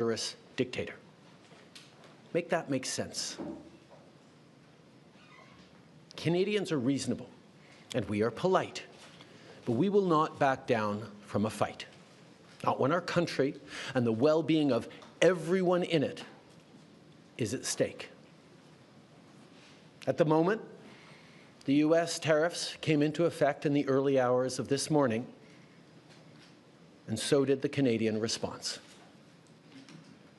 murderous dictator. Make that make sense. Canadians are reasonable, and we are polite, but we will not back down from a fight. Not when our country and the well-being of everyone in it is at stake. At the moment, the U.S. tariffs came into effect in the early hours of this morning, and so did the Canadian response.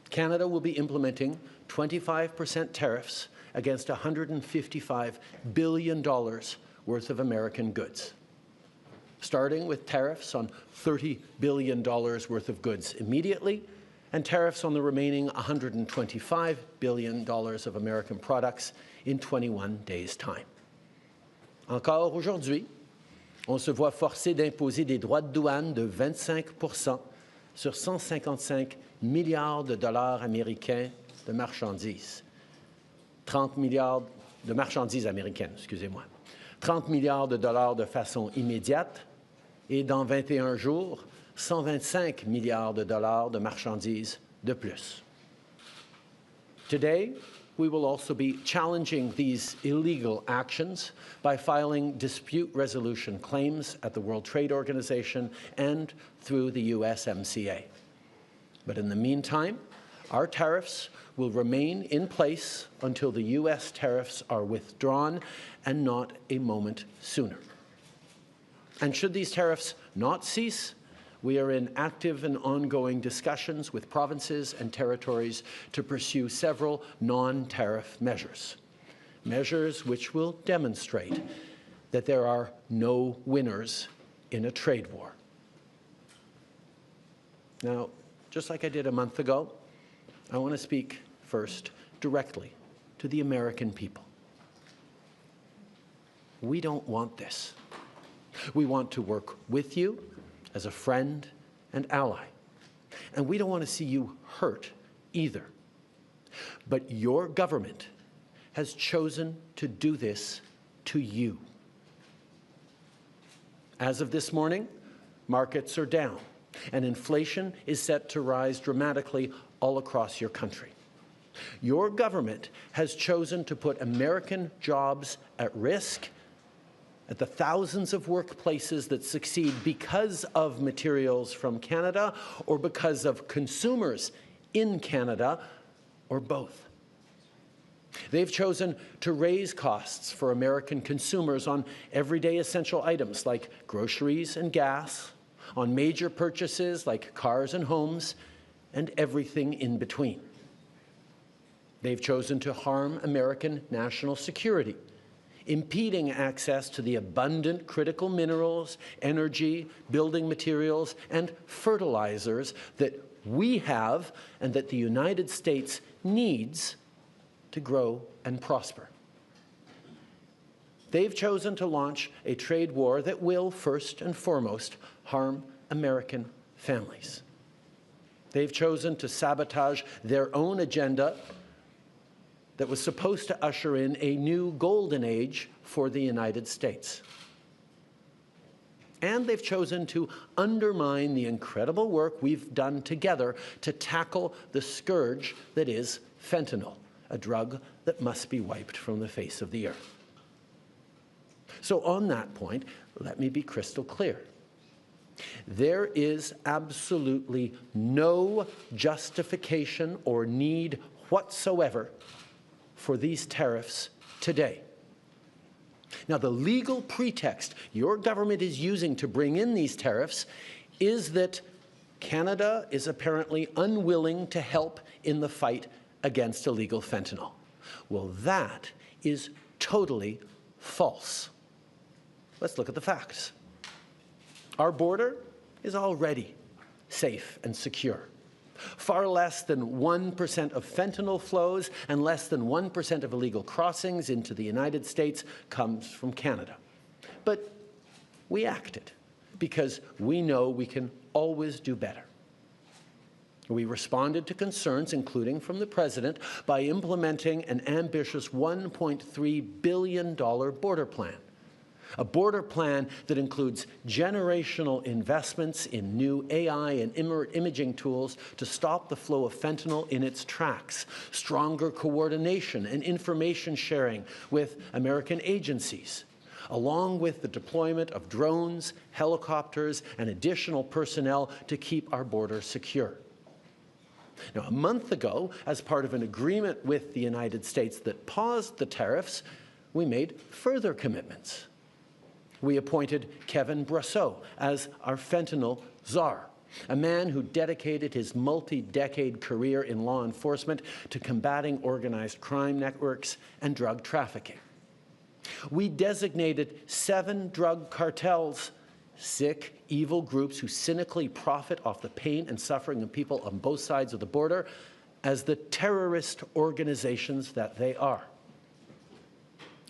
Canada will be implementing 25% tariffs against $155 billion worth of American goods, starting with tariffs on $30 billion worth of goods immediately, and tariffs on the remaining $125 billion of American products in 21 days' time. Encore aujourd'hui, on se voit forcé d'imposer des droits de douane de 25% sur 155 milliards de dollars américains de marchandises. 30 milliards de marchandises américaines, excusez-moi. 30 milliards de dollars de façon immédiate et dans 21 jours, 125 milliards de dollars de marchandises de plus. Today, we will also be challenging these illegal actions by filing dispute resolution claims at the World Trade Organization and through the USMCA. But in the meantime, our tariffs will remain in place until the U.S. tariffs are withdrawn, and not a moment sooner. And should these tariffs not cease, we are in active and ongoing discussions with provinces and territories to pursue several non-tariff measures, measures which will demonstrate that there are no winners in a trade war. Now, just like I did a month ago, I want to speak first directly to the American people. We don't want this. We want to work with you as a friend and ally. And we don't want to see you hurt either. But your government has chosen to do this to you. As of this morning, markets are down, and inflation is set to rise dramatically all across your country. Your government has chosen to put American jobs at risk, at the thousands of workplaces that succeed because of materials from Canada or because of consumers in Canada, or both. They've chosen to raise costs for American consumers on everyday essential items like groceries and gas, on major purchases like cars and homes, and everything in between. They've chosen to harm American national security, impeding access to the abundant critical minerals, energy, building materials, and fertilizers that we have and that the United States needs to grow and prosper. They've chosen to launch a trade war that will, first and foremost, harm American families. They've chosen to sabotage their own agenda that was supposed to usher in a new golden age for the United States. And they've chosen to undermine the incredible work we've done together to tackle the scourge that is fentanyl, a drug that must be wiped from the face of the earth. So on that point, let me be crystal clear. There is absolutely no justification or need whatsoever for these tariffs today. Now, the legal pretext your government is using to bring in these tariffs is that Canada is apparently unwilling to help in the fight against illegal fentanyl. Well, that is totally false. Let's look at the facts. Our border is already safe and secure. Far less than 1% of fentanyl flows and less than 1% of illegal crossings into the United States comes from Canada. But we acted because we know we can always do better. We responded to concerns, including from the President, by implementing an ambitious $1.3 billion border plan, A border plan that includes generational investments in new AI and imaging tools to stop the flow of fentanyl in its tracks, stronger coordination and information sharing with American agencies, along with the deployment of drones, helicopters, and additional personnel to keep our border secure. Now, a month ago, as part of an agreement with the United States that paused the tariffs, we made further commitments. We appointed Kevin Brosseau as our fentanyl czar, a man who dedicated his multi-decade career in law enforcement to combating organized crime networks and drug trafficking. We designated 7 drug cartels, sick, evil groups who cynically profit off the pain and suffering of people on both sides of the border, as the terrorist organizations that they are.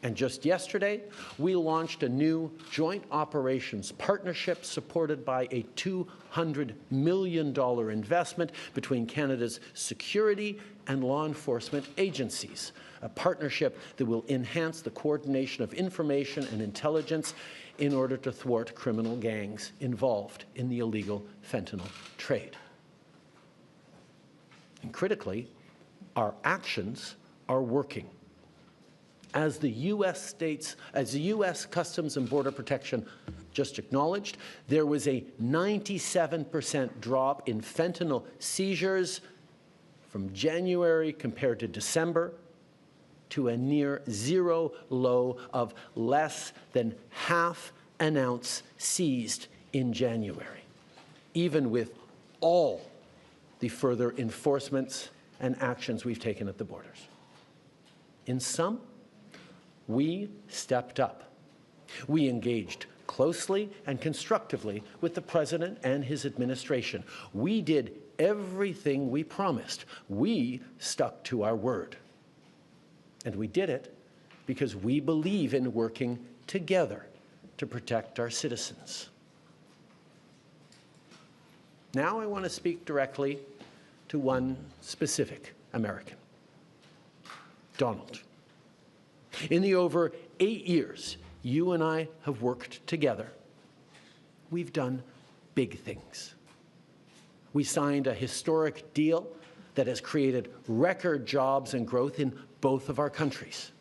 And just yesterday, we launched a new joint operations partnership supported by a $200 million investment between Canada's security and law enforcement agencies, a partnership that will enhance the coordination of information and intelligence in order to thwart criminal gangs involved in the illegal fentanyl trade. And critically, our actions are working. As the U.S. Customs and Border Protection just acknowledged, there was a 97% drop in fentanyl seizures from January compared to December, to a near zero low of less than half an ounce seized in January, even with all the further enforcements and actions we've taken at the borders. In sum, we stepped up. We engaged closely and constructively with the President and his administration. We did everything we promised. We stuck to our word. And we did it because we believe in working together to protect our citizens. Now I want to speak directly to one specific American, Donald. In the over 8 years you and I have worked together, we've done big things. We signed a historic deal that has created record jobs and growth in both of our countries.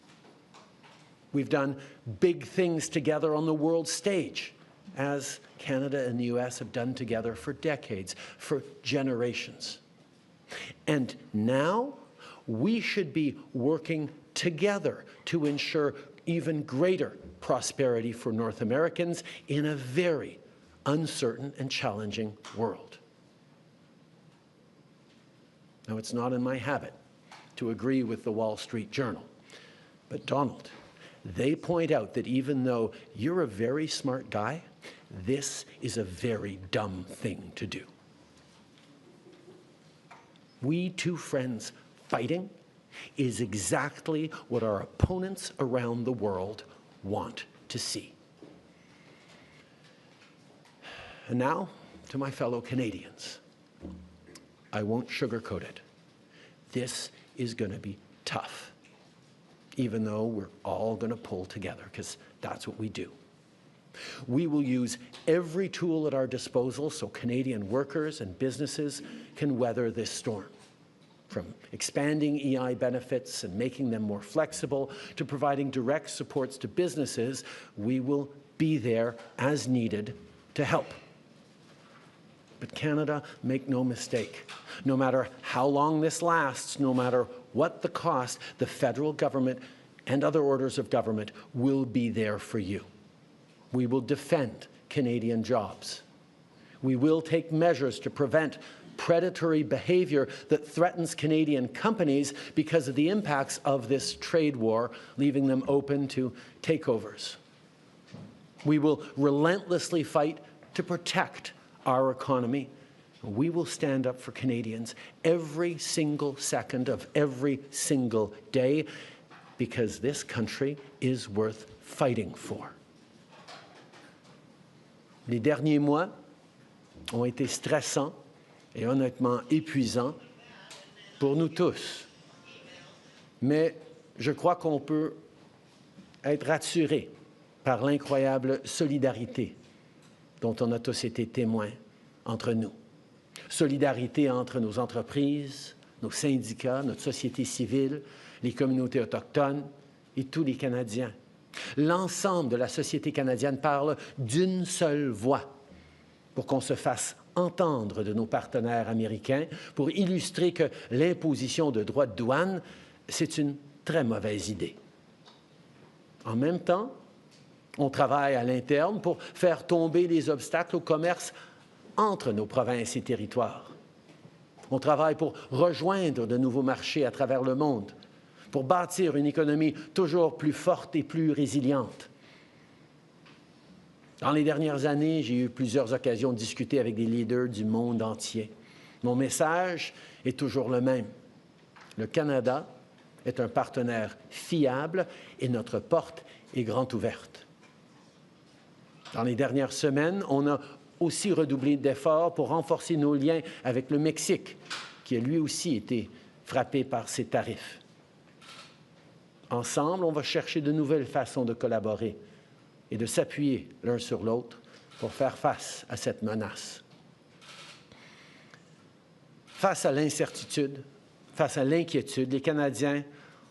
We've done big things together on the world stage, as Canada and the US have done together for decades, for generations. And now we should be working together to ensure even greater prosperity for North Americans in a very uncertain and challenging world. Now, it's not in my habit to agree with the Wall Street Journal, but Donald, they point out that even though you're a very smart guy, this is a very dumb thing to do. We two friends fighting is exactly what our opponents around the world want to see. And now, to my fellow Canadians, I won't sugarcoat it. This is going to be tough, even though we're all going to pull together, because that's what we do. We will use every tool at our disposal so Canadian workers and businesses can weather this storm. From expanding EI benefits and making them more flexible to providing direct supports to businesses, we will be there as needed to help. But Canada, make no mistake, no matter how long this lasts, no matter what the cost, the federal government and other orders of government will be there for you. We will defend Canadian jobs. We will take measures to prevent predatory behavior that threatens Canadian companies because of the impacts of this trade war, leaving them open to takeovers. We will relentlessly fight to protect our economy. We will stand up for Canadians every single second of every single day, because this country is worth fighting for. Les derniers mois ont été stressants et honnêtement épuisants pour nous tous. Mais je crois qu'on peut être rassuré par l'incroyable solidarité dont on a tous été témoins entre nous. Solidarité entre nos entreprises, nos syndicats, notre société civile, les communautés autochtones et tous les Canadiens. L'ensemble de la société canadienne parle d'une seule voix pour qu'on se fasse entendre de nos partenaires américains, pour illustrer que l'imposition de droits de douane, c'est une très mauvaise idée. En même temps, on travaille à l'interne pour faire tomber les obstacles au commerce entre nos provinces et territoires. On travaille pour rejoindre de nouveaux marchés à travers le monde, pour bâtir une économie toujours plus forte et plus résiliente. Dans les dernières années, j'ai eu plusieurs occasions de discuter avec des leaders du monde entier. Mon message est toujours le même. Le Canada est un partenaire fiable et notre porte est grande ouverte. Dans les dernières semaines, on a aussi redoublé d'efforts pour renforcer nos liens avec le Mexique, qui a lui aussi été frappé par ces tarifs. Ensemble, on va chercher de nouvelles façons de collaborer et de s'appuyer l'un sur l'autre pour faire face à cette menace. Face à l'incertitude, face à l'inquiétude, les Canadiens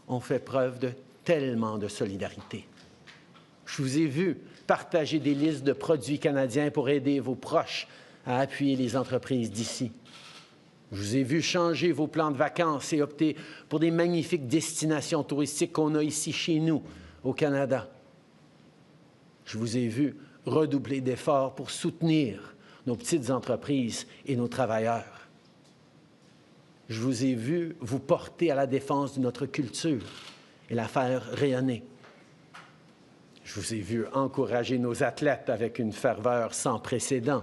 ont fait preuve de tellement de solidarité. Je vous ai vu partager des listes de produits canadiens pour aider vos proches à appuyer les entreprises d'ici. Je vous ai vu changer vos plans de vacances et opter pour des magnifiques destinations touristiques qu'on a ici chez nous, au Canada. Je vous ai vu redoubler d'efforts pour soutenir nos petites entreprises et nos travailleurs. Je vous ai vu vous porter à la défense de notre culture et la faire rayonner. Je vous ai vu encourager nos athlètes avec une ferveur sans précédent.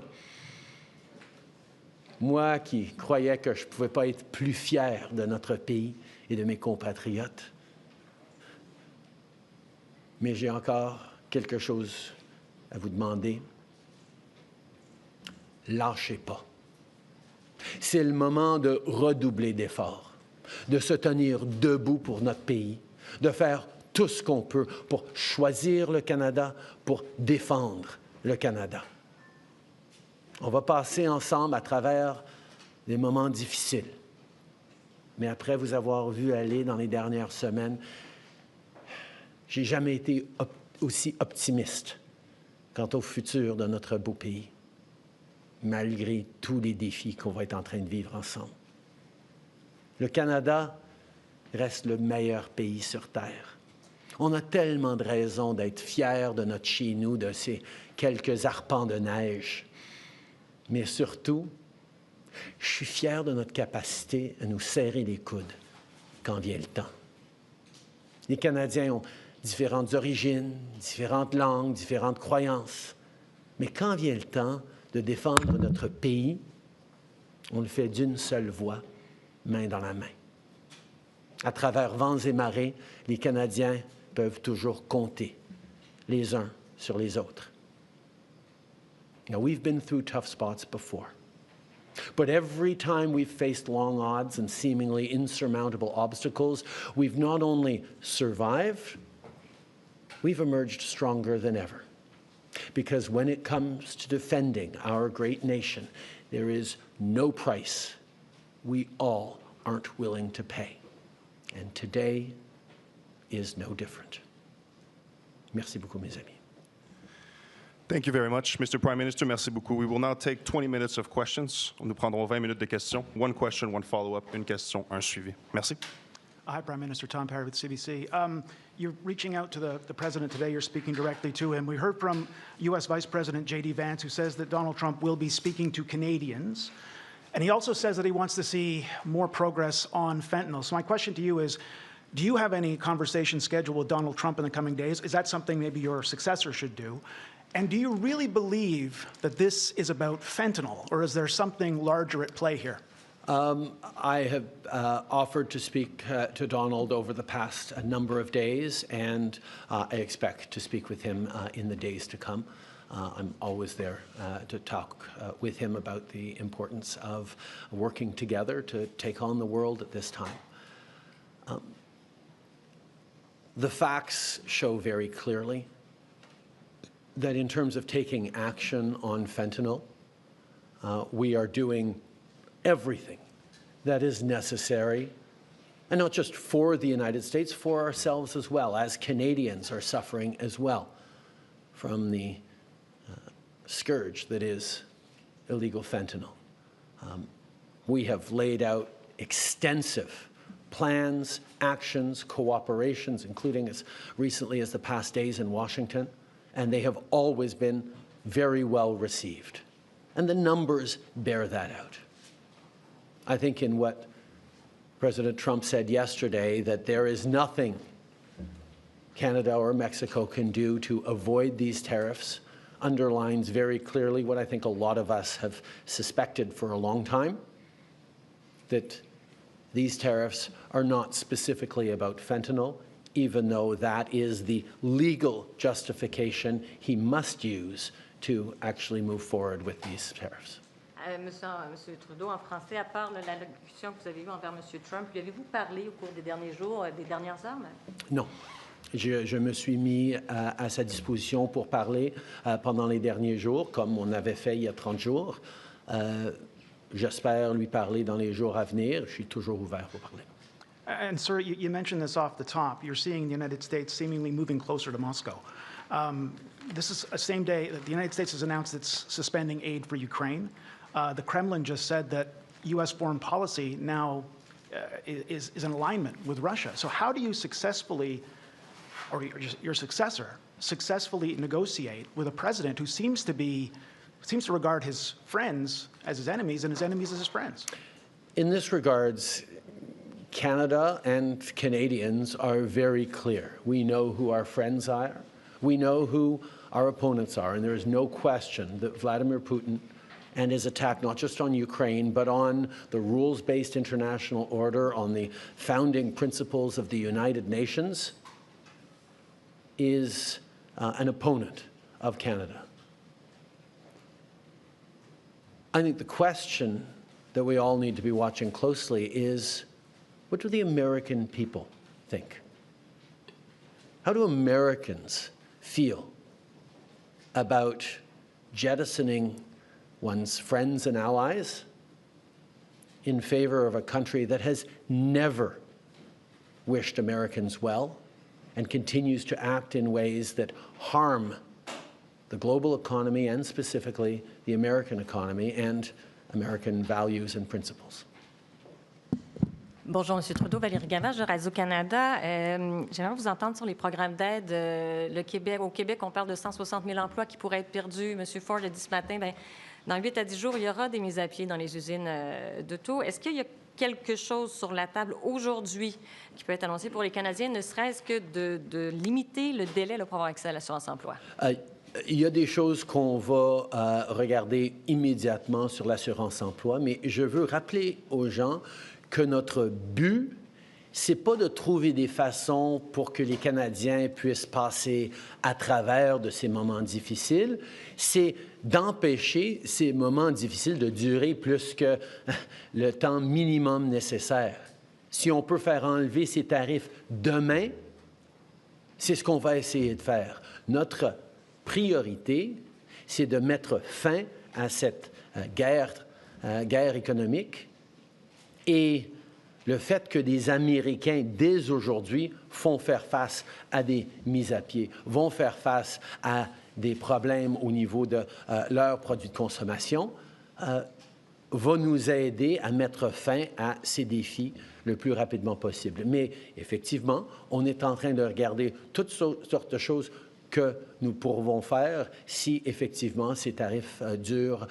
Moi qui croyais que je ne pouvais pas être plus fier de notre pays et de mes compatriotes. Mais j'ai encore quelque chose à vous demander. Lâchez pas. C'est le moment de redoubler d'efforts, de se tenir debout pour notre pays, de faire tout ce qu'on peut pour choisir le Canada, pour défendre le Canada. On va passer ensemble à travers des moments difficiles. Mais après vous avoir vu aller dans les dernières semaines, j'ai jamais été aussi optimiste quant au futur de notre beau pays, malgré tous les défis qu'on va être en train de vivre ensemble. Le Canada reste le meilleur pays sur Terre. On a tellement de raisons d'être fiers de notre chez-nous, de ces quelques arpents de neige. Mais surtout, je suis fier de notre capacité à nous serrer les coudes quand vient le temps. Les Canadiens ont différentes origines, différentes langues, différentes croyances. Mais quand vient le temps de défendre notre pays, on le fait d'une seule voix, main dans la main. À travers vents et marées, les Canadiens peuvent toujours compter les uns sur les autres. Now, we've been through tough spots before. But every time we've faced long odds and seemingly insurmountable obstacles, we've not only survived, we've emerged stronger than ever. Because when it comes to defending our great nation, there is no price we all aren't willing to pay. And today is no different. Merci beaucoup, mes amis. Thank you very much, Mr. Prime Minister. Merci beaucoup. We will now take 20 minutes of questions. Nous prendrons 20 minutes de questions. One question, one follow-up. Une question, un suivi. Merci. Hi, Prime Minister. Tom Perry with CBC. You're reaching out to the President today. You're speaking directly to him. We heard from U.S. Vice President J.D. Vance, who says that Donald Trump will be speaking to Canadians. And he also says that he wants to see more progress on fentanyl. So my question to you is, do you have any conversation scheduled with Donald Trump in the coming days? Is that something maybe your successor should do? And do you really believe that this is about fentanyl, or is there something larger at play here? I have offered to speak to Donald over the past number of days, and I expect to speak with him in the days to come. I'm always there to talk with him about the importance of working together to take on the world at this time. The facts show very clearly that in terms of taking action on fentanyl, we are doing everything that is necessary, and not just for the United States, for ourselves as well, as Canadians are suffering as well from the scourge that is illegal fentanyl. We have laid out extensive plans, actions, cooperations, including as recently as the past days in Washington, and they have always been very well received. And the numbers bear that out. I think in what President Trump said yesterday, that there is nothing Canada or Mexico can do to avoid these tariffs, underlines very clearly what I think a lot of us have suspected for a long time, that these tariffs are not specifically about fentanyl, even though that is the legal justification he must use to actually move forward with these tariffs. Monsieur Trudeau, en français, à part l'allocution que vous avez eue envers Monsieur Trump, lui avez-vous parlé au cours des derniers jours, des dernières heures? Non. Je me suis mis à sa disposition pour parler pendant les derniers jours, comme on avait fait il y a 30 jours. J'espère lui parler dans les jours à venir. Je suis toujours ouvert pour parler. And, sir, you mentioned this off the top. You're seeing the United States seemingly moving closer to Moscow. This is the same day that the United States has announced it's suspending aid for Ukraine. The Kremlin just said that U.S. foreign policy now is in alignment with Russia. So how do you successfully, or your successor, successfully negotiate with a president who seems to regard his friends as his enemies and his enemies as his friends? In this regards, Canada and Canadians are very clear. We know who our friends are. We know who our opponents are, and there is no question that Vladimir Putin and his attack not just on Ukraine, but on the rules-based international order, on the founding principles of the United Nations, is an opponent of Canada. I think the question that we all need to be watching closely is, what do the American people think? How do Americans feel about jettisoning one's friends and allies in favor of a country that has never wished Americans well and continues to act in ways that harm the global economy and specifically the American economy and American values and principles? Bonjour, M. Trudeau. Valérie Gavage de Radio-Canada. J'aimerais vous entendre sur les programmes d'aide. Au Québec, on parle de 160 000 emplois qui pourraient être perdus. M. Ford a dit ce matin, dans 8 à 10 jours, il y aura des mises à pied dans les usines d'auto. Est-ce qu'il y a quelque chose sur la table aujourd'hui qui peut être annoncé pour les Canadiens, ne serait-ce que de limiter le délai pour avoir accès à l'assurance-emploi? Il y a des choses qu'on va regarder immédiatement sur l'assurance-emploi, mais je veux rappeler aux gens que notre but, c'est pas de trouver des façons pour que les Canadiens puissent passer à travers de ces moments difficiles, c'est d'empêcher ces moments difficiles de durer plus que le temps minimum nécessaire. Si on peut faire enlever ces tarifs demain, c'est ce qu'on va essayer de faire. Notre priorité, c'est de mettre fin à cette guerre économique. Et le fait que des Américains, dès aujourd'hui, font faire face à des mises à pied, vont faire face à des problèmes au niveau de leurs produits de consommation, va nous aider à mettre fin à ces défis le plus rapidement possible. Mais effectivement, on est en train de regarder toutes sortes de choses que nous pourrons faire si effectivement ces tarifs durent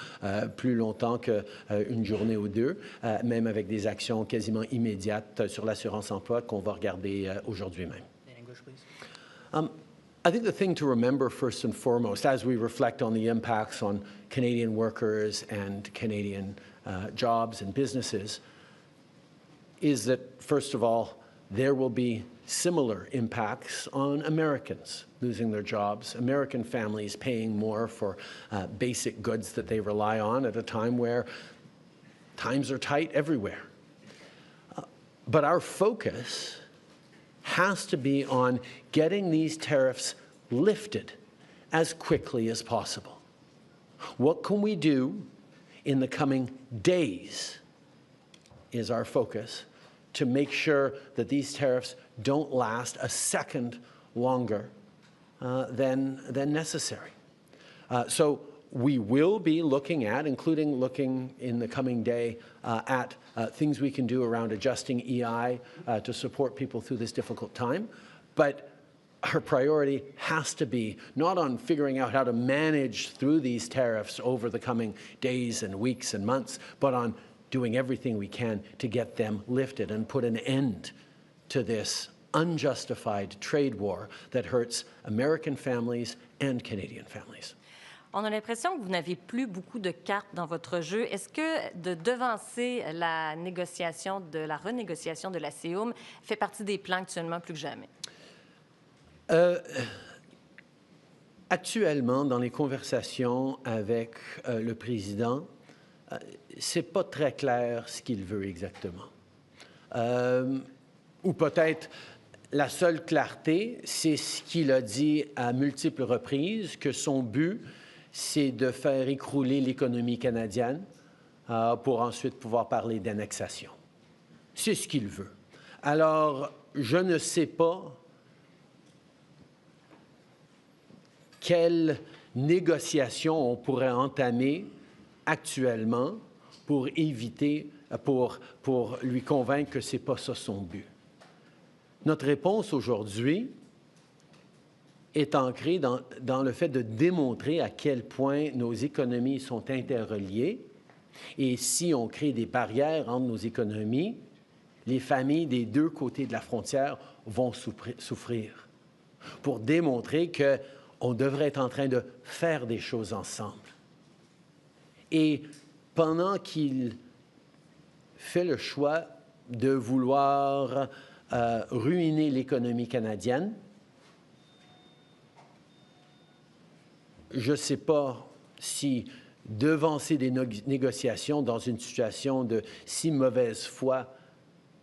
plus longtemps qu'une journée ou deux, même avec des actions quasiment immédiates sur l'assurance-emploi qu'on va regarder aujourd'hui même. I think the thing to remember first and foremost, as we reflect on the impacts on Canadian workers and Canadian jobs and businesses, is that, first of all, there will be similar impacts on Americans losing their jobs, American families paying more for basic goods that they rely on at a time where times are tight everywhere. But our focus has to be on getting these tariffs lifted as quickly as possible. What can we do in the coming days is our focus to make sure that these tariffs don't last a second longer than necessary. So we will be looking at, including looking in the coming day at things we can do around adjusting EI to support people through this difficult time. But our priority has to be not on figuring out how to manage through these tariffs over the coming days and weeks and months, but on doing everything we can to get them lifted and put an end to this unjustified trade war that hurts American families and Canadian families. On a l'impression que vous n'avez plus beaucoup de cartes dans votre jeu. Est-ce que de devancer la renégociation de la CEUM fait partie des plans actuellement plus que jamais? Actuellement, dans les conversations avec le président, c'est pas très clair ce qu'il veut exactement. Ou peut-être la seule clarté, c'est ce qu'il a dit à multiples reprises, que son but, c'est de faire écrouler l'économie canadienne pour ensuite pouvoir parler d'annexation. C'est ce qu'il veut. Alors, je ne sais pas quelle négociation on pourrait entamer actuellement pour éviter, pour lui convaincre que ce n'est pas ça son but. Notre réponse aujourd'hui est ancrée dans le fait de démontrer à quel point nos économies sont interreliées. Et si on crée des barrières entre nos économies, les familles des deux côtés de la frontière vont souffrir. Pour démontrer qu'on devrait être en train de faire des choses ensemble. Et pendant qu'il fait le choix de vouloir ruiner l'économie canadienne, je ne sais pas si devancer des négociations dans une situation de si mauvaise foi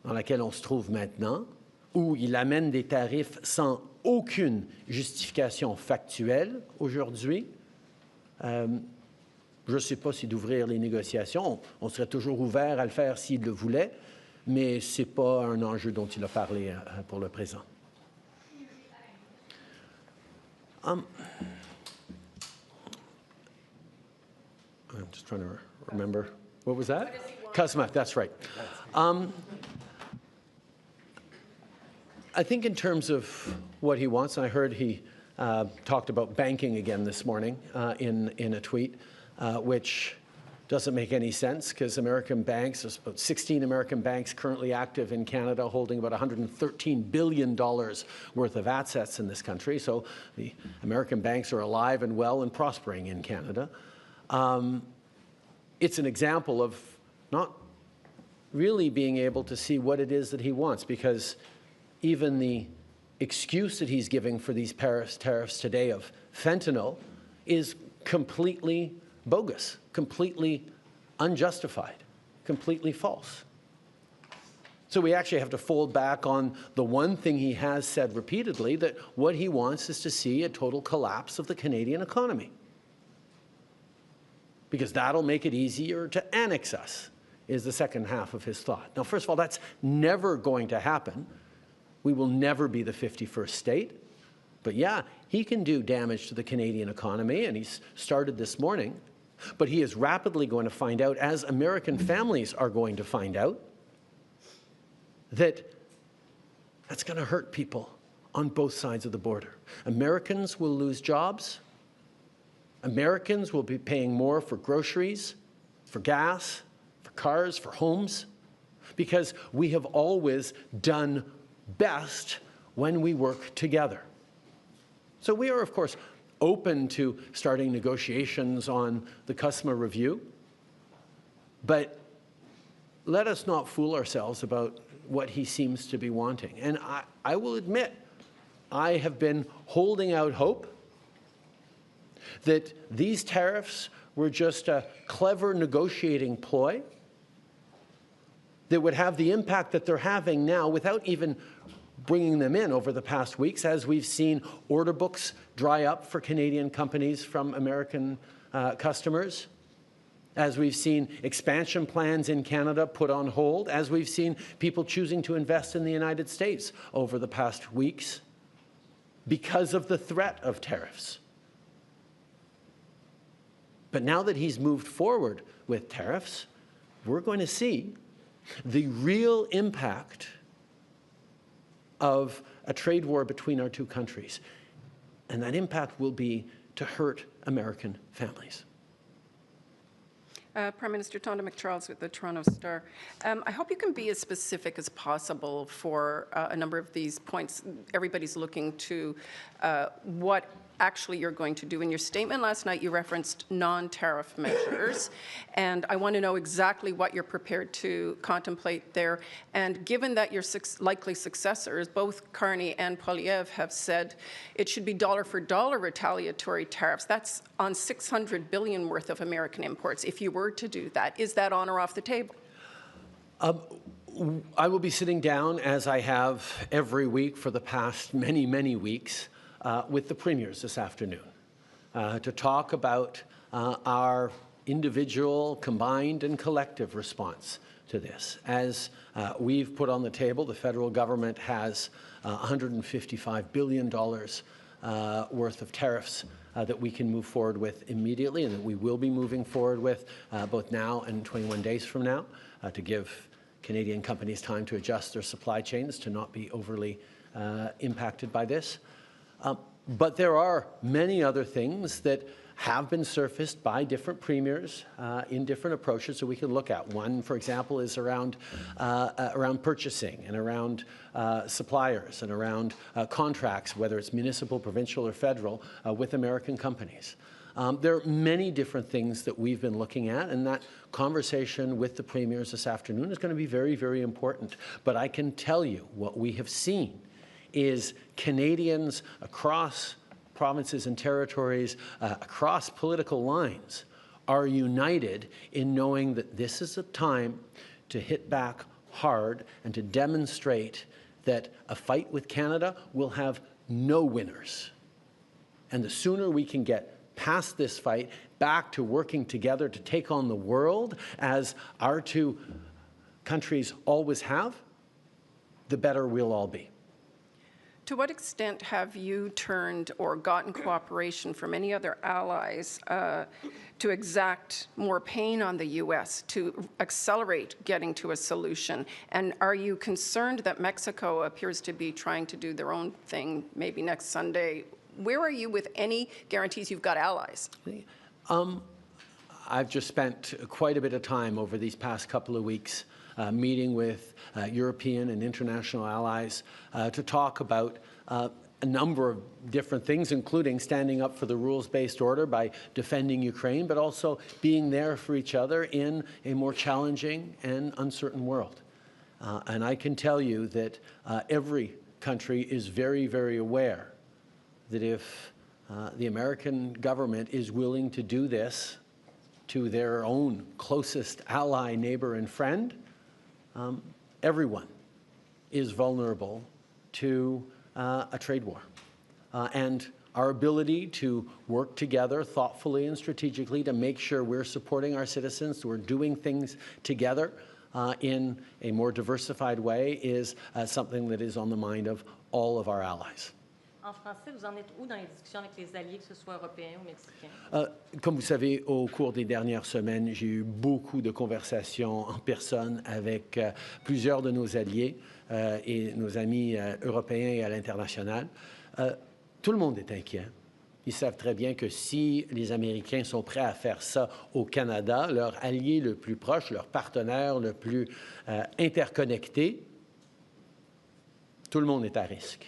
dans laquelle on se trouve maintenant, où il amène des tarifs sans aucune justification factuelle aujourd'hui, je ne sais pas si d'ouvrir les négociations. On serait toujours ouvert à le faire s'il le voulait, mais ce n'est pas un enjeu dont il a parlé pour le présent. I'm just trying to remember. What was that? Cosmic, that's right. I think in terms of what he wants, and I heard he talked about banking again this morning in a tweet, which doesn't make any sense because American banks, there's about 16 American banks currently active in Canada holding about $113 billion worth of assets in this country. So the American banks are alive and well and prospering in Canada. It's an example of not really being able to see what it is that he wants, because even the excuse that he's giving for these tariffs today of fentanyl is completely bogus, completely unjustified, completely false. So we actually have to fold back on the one thing he has said repeatedly, that what he wants is to see a total collapse of the Canadian economy, because that'll make it easier to annex us, is the second half of his thought. Now, first of all, that's never going to happen. We will never be the 51st state. But yeah, he can do damage to the Canadian economy, and he's started this morning. But he is rapidly going to find out, as American families are going to find out, that that's going to hurt people on both sides of the border. Americans will lose jobs. Americans will be paying more for groceries, for gas, for cars, for homes, because we have always done best when we work together. So we are, of course, open to starting negotiations on the customer review, but let us not fool ourselves about what he seems to be wanting. And I will admit, I have been holding out hope that these tariffs were just a clever negotiating ploy that would have the impact that they're having now without even bringing them in over the past weeks as we've seen order books dry up for Canadian companies from American customers, as we've seen expansion plans in Canada put on hold, as we've seen people choosing to invest in the United States over the past weeks because of the threat of tariffs. But now that he's moved forward with tariffs, we're going to see the real impact of a trade war between our two countries. And that impact will be to hurt American families. Prime Minister Dominic LeBlanc with the Toronto Star. I hope you can be as specific as possible for a number of these points. Everybody's looking to what actually you're going to do. In your statement last night, you referenced non-tariff measures, and I want to know exactly what you're prepared to contemplate there. And given that your likely successors, both Carney and Poilievre, have said it should be dollar-for-dollar retaliatory tariffs, that's on $600 billion worth of American imports. If you were to do that, is that on or off the table? I will be sitting down, as I have every week for the past many, many weeks, with the premiers this afternoon to talk about our individual, combined and collective response to this. As we've put on the table, the federal government has $155 billion worth of tariffs that we can move forward with immediately and that we will be moving forward with both now and 21 days from now to give Canadian companies time to adjust their supply chains to not be overly impacted by this. But there are many other things that have been surfaced by different premiers in different approaches that we can look at. One, for example, is around purchasing and around suppliers and around contracts, whether it's municipal, provincial, or federal, with American companies. There are many different things that we've been looking at, and that conversation with the premiers this afternoon is going to be very, very important. But I can tell you what we have seen is Canadians across provinces and territories, across political lines, are united in knowing that this is a time to hit back hard and to demonstrate that a fight with Canada will have no winners. And the sooner we can get past this fight, back to working together to take on the world, as our two countries always have, the better we'll all be. To what extent have you turned or gotten cooperation from any other allies to exact more pain on the U.S., to accelerate getting to a solution? And are you concerned that Mexico appears to be trying to do their own thing maybe next Sunday? Where are you with any guarantees you've got allies? I've just spent quite a bit of time over these past couple of weeks meeting with European and international allies to talk about a number of different things, including standing up for the rules-based order by defending Ukraine, but also being there for each other in a more challenging and uncertain world. And I can tell you that every country is very, very aware that if the American government is willing to do this to their own closest ally, neighbor, and friend, everyone is vulnerable to a trade war. And our ability to work together thoughtfully and strategically to make sure we're supporting our citizens, we're doing things together in a more diversified way is something that is on the mind of all of our allies. En français, vous en êtes où dans les discussions avec les alliés, que ce soit européens ou mexicains? Comme vous savez, au cours des dernières semaines, j'ai eu beaucoup de conversations en personne avec plusieurs de nos alliés et nos amis européens et à l'international. Tout le monde est inquiet. Ils savent très bien que si les Américains sont prêts à faire ça au Canada, leur allié le plus proche, leur partenaire le plus interconnecté, tout le monde est à risque.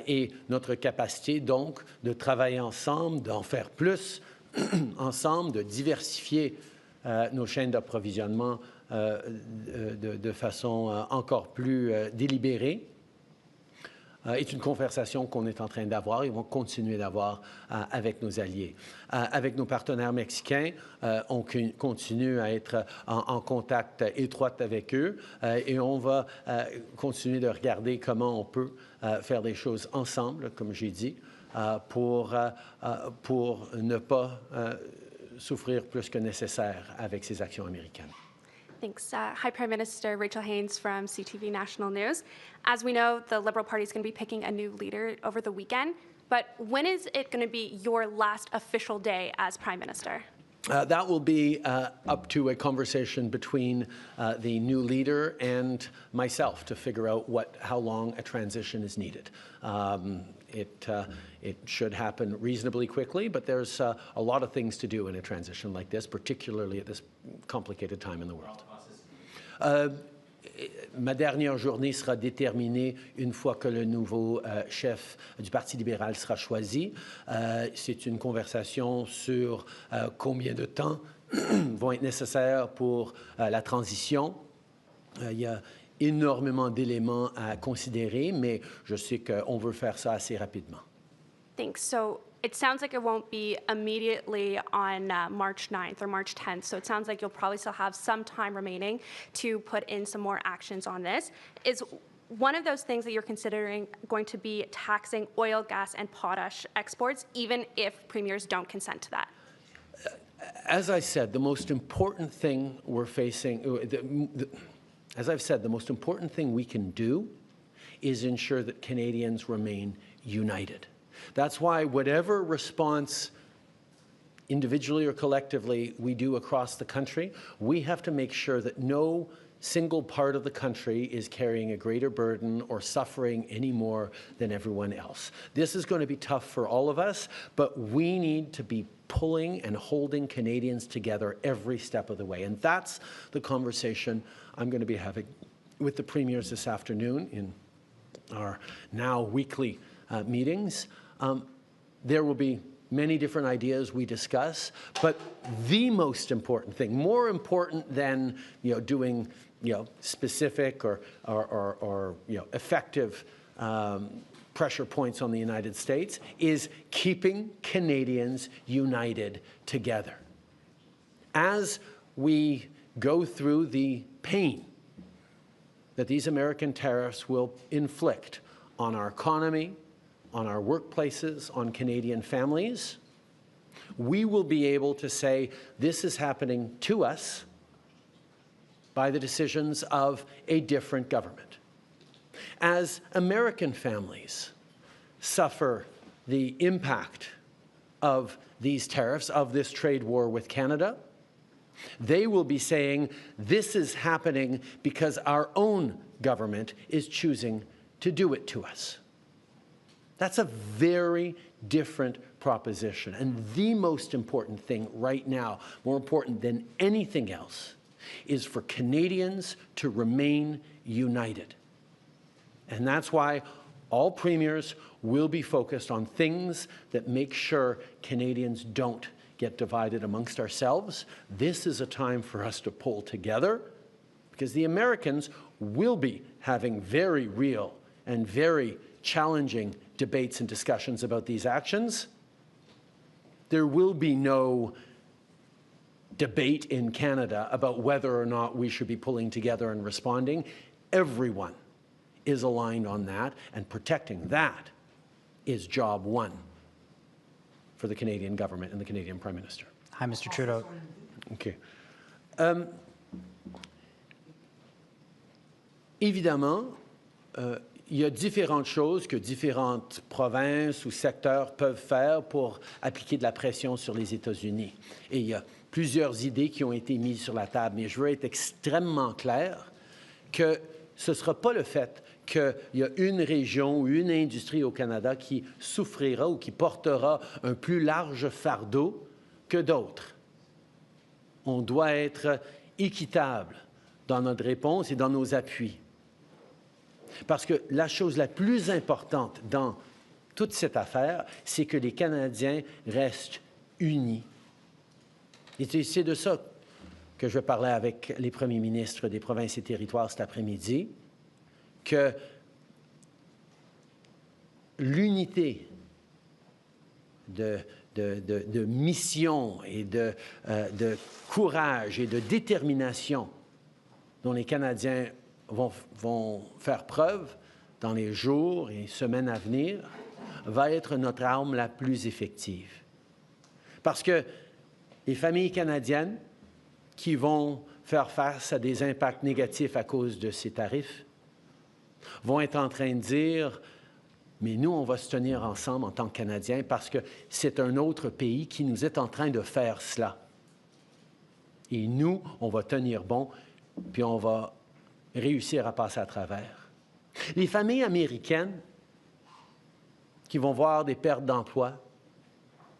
Et notre capacité, donc, de travailler ensemble, d'en faire plus ensemble, de diversifier nos chaînes d'approvisionnement de façon encore plus délibérée, est une conversation qu'on est en train d'avoir et on va continuer d'avoir avec nos alliés. Avec nos partenaires mexicains, on continue à être en contact étroit avec eux et on va continuer de regarder comment on peut faire des choses ensemble, comme j'ai dit, pour ne pas souffrir plus que nécessaire avec ces actions américaines. Thanks. Hi, Prime Minister. Rachel Haynes from CTV National News. As we know, the Liberal Party is going to be picking a new leader over the weekend. But when is it going to be your last official day as Prime Minister? That will be up to a conversation between the new leader and myself to figure out how long a transition is needed. It should happen reasonably quickly, but there's a lot of things to do in a transition like this, particularly at this complicated time in the world. Ma dernière journée sera déterminée une fois que le nouveau chef du Parti libéral sera choisi. C'est une conversation sur combien de temps vont être nécessaires pour la transition. Il y a énormément d'éléments à considérer, mais je sais qu'on veut faire ça assez rapidement. Thanks. So it sounds like it won't be immediately on March 9th or March 10th. So it sounds like you'll probably still have some time remaining to put in some more actions on this. Is one of those things that you're considering going to be taxing oil, gas, and potash exports, even if premiers don't consent to that? As I said, the most important thing we're facing, as I've said, the most important thing we can do is ensure that Canadians remain united. That's why whatever response, individually or collectively, we do across the country, we have to make sure that no single part of the country is carrying a greater burden or suffering any more than everyone else. This is going to be tough for all of us, but we need to be pulling and holding Canadians together every step of the way. And that's the conversation I'm going to be having with the premiers this afternoon in our now weekly meetings. There will be many different ideas we discuss, but the most important thing, more important than doing specific or effective pressure points on the United States, is keeping Canadians united together. As we go through the pain that these American tariffs will inflict on our economy, on our workplaces, on Canadian families, we will be able to say this is happening to us by the decisions of a different government. As American families suffer the impact of these tariffs, of this trade war with Canada, they will be saying this is happening because our own government is choosing to do it to us. That's a very different proposition. And the most important thing right now, more important than anything else, is for Canadians to remain united. And that's why all premiers will be focused on things that make sure Canadians don't get divided amongst ourselves. This is a time for us to pull together because the Americans will be having very real and very challenging debates and discussions about these actions. There will be no debate in Canada about whether or not we should be pulling together and responding. Everyone is aligned on that, and protecting that is job one for the Canadian government and the Canadian Prime Minister. Hi, Mr. Trudeau. OK. Évidemment, il y a différentes choses que différentes provinces ou secteurs peuvent faire pour appliquer de la pression sur les États-Unis. Et il y a plusieurs idées qui ont été mises sur la table, mais je veux être extrêmement clair que ce ne sera pas le fait qu'il y a une région ou une industrie au Canada qui souffrira ou qui portera un plus large fardeau que d'autres. On doit être équitable dans notre réponse et dans nos appuis. Parce que la chose la plus importante dans toute cette affaire, c'est que les Canadiens restent unis. Et c'est de ça que je vais parler avec les premiers ministres des provinces et territoires cet après-midi, que l'unité de mission et de courage et de détermination dont les Canadiens vont faire preuve dans les jours et semaines à venir va être notre arme la plus effective. Parce que les familles canadiennes qui vont faire face à des impacts négatifs à cause de ces tarifs vont être en train de dire « Mais nous, on va se tenir ensemble en tant que Canadiens parce que c'est un autre pays qui nous est en train de faire cela. Et nous, on va tenir bon, puis on va réussir à passer à travers. » Les familles américaines qui vont voir des pertes d'emplois,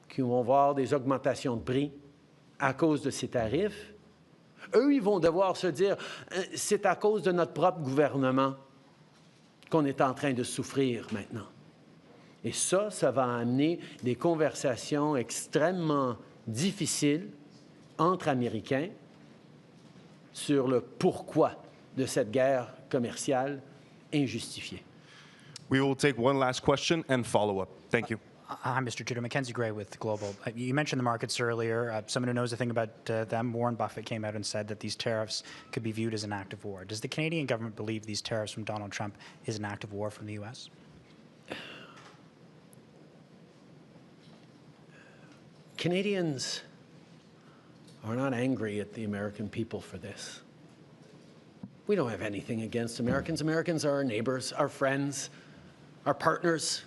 qui vont voir des augmentations de prix à cause de ces tarifs, eux, ils vont devoir se dire « C'est à cause de notre propre gouvernement qu'on est en train de souffrir maintenant. » Et ça va amener des conversations extrêmement difficiles entre Américains sur le pourquoi de cette guerre commerciale injustifiée. We will take one last question and follow up. Thank you. Hi, Mr. Trudeau. Mackenzie Gray with Global. You mentioned the markets earlier. Someone who knows a thing about them, Warren Buffett, came out and said that these tariffs could be viewed as an act of war. Does the Canadian government believe these tariffs from Donald Trump is an act of war from the U.S.? Canadians are not angry at the American people for this. We don't have anything against Americans. Americans are our neighbors, our friends, our partners.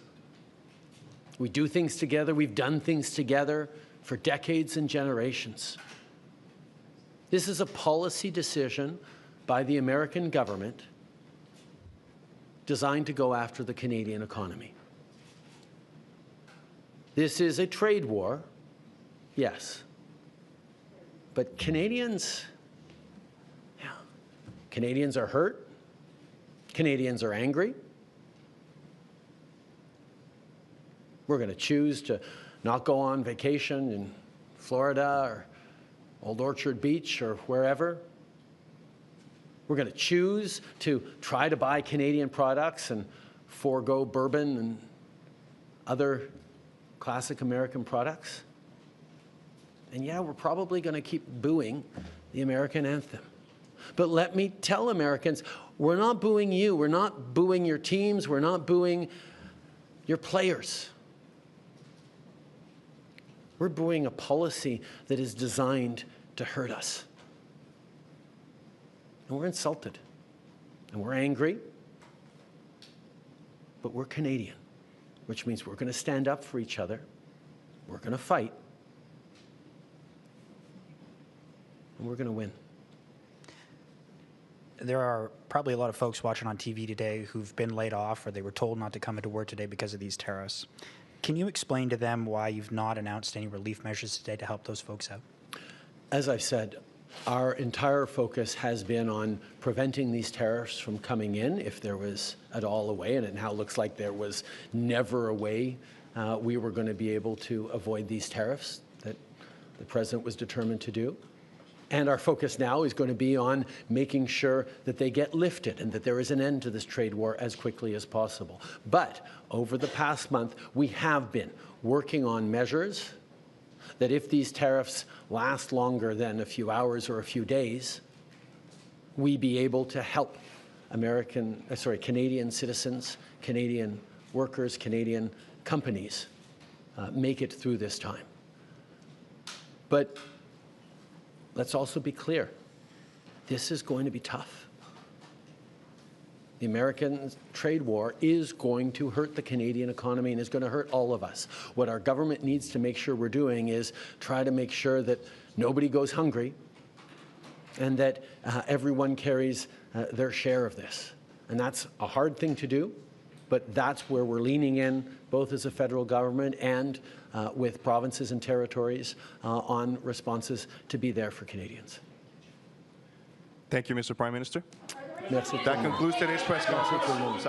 We do things together. We've done things together for decades and generations. This is a policy decision by the American government designed to go after the Canadian economy. This is a trade war, yes. But Canadians are hurt. Canadians are angry. We're going to choose to not go on vacation in Florida or Old Orchard Beach or wherever. We're going to choose to try to buy Canadian products and forego bourbon and other classic American products. And yeah, we're probably going to keep booing the American anthem. But let me tell Americans, we're not booing you. We're not booing your teams. We're not booing your players. We're booing a policy that is designed to hurt us. And we're insulted. And we're angry. But we're Canadian, which means we're going to stand up for each other. We're going to fight. And we're going to win. There are probably a lot of folks watching on TV today who've been laid off or they were told not to come into work today because of these tariffs. Can you explain to them why you've not announced any relief measures today to help those folks out? As I said, our entire focus has been on preventing these tariffs from coming in, if there was at all a way, and it now looks like there was never a way we were going to be able to avoid these tariffs that the President was determined to do. And our focus now is going to be on making sure that they get lifted and that there is an end to this trade war as quickly as possible. But over the past month, we have been working on measures that if these tariffs last longer than a few hours or a few days, we be able to help Canadian citizens, Canadian workers, Canadian companies make it through this time. But let's also be clear, this is going to be tough. The American trade war is going to hurt the Canadian economy and is going to hurt all of us. What our government needs to make sure we're doing is try to make sure that nobody goes hungry and that everyone carries their share of this. And that's a hard thing to do, but that's where we're leaning in, both as a federal government and with provinces and territories on responses to be there for Canadians. Thank you, Mr. Prime Minister. Merci. That concludes today's press conference.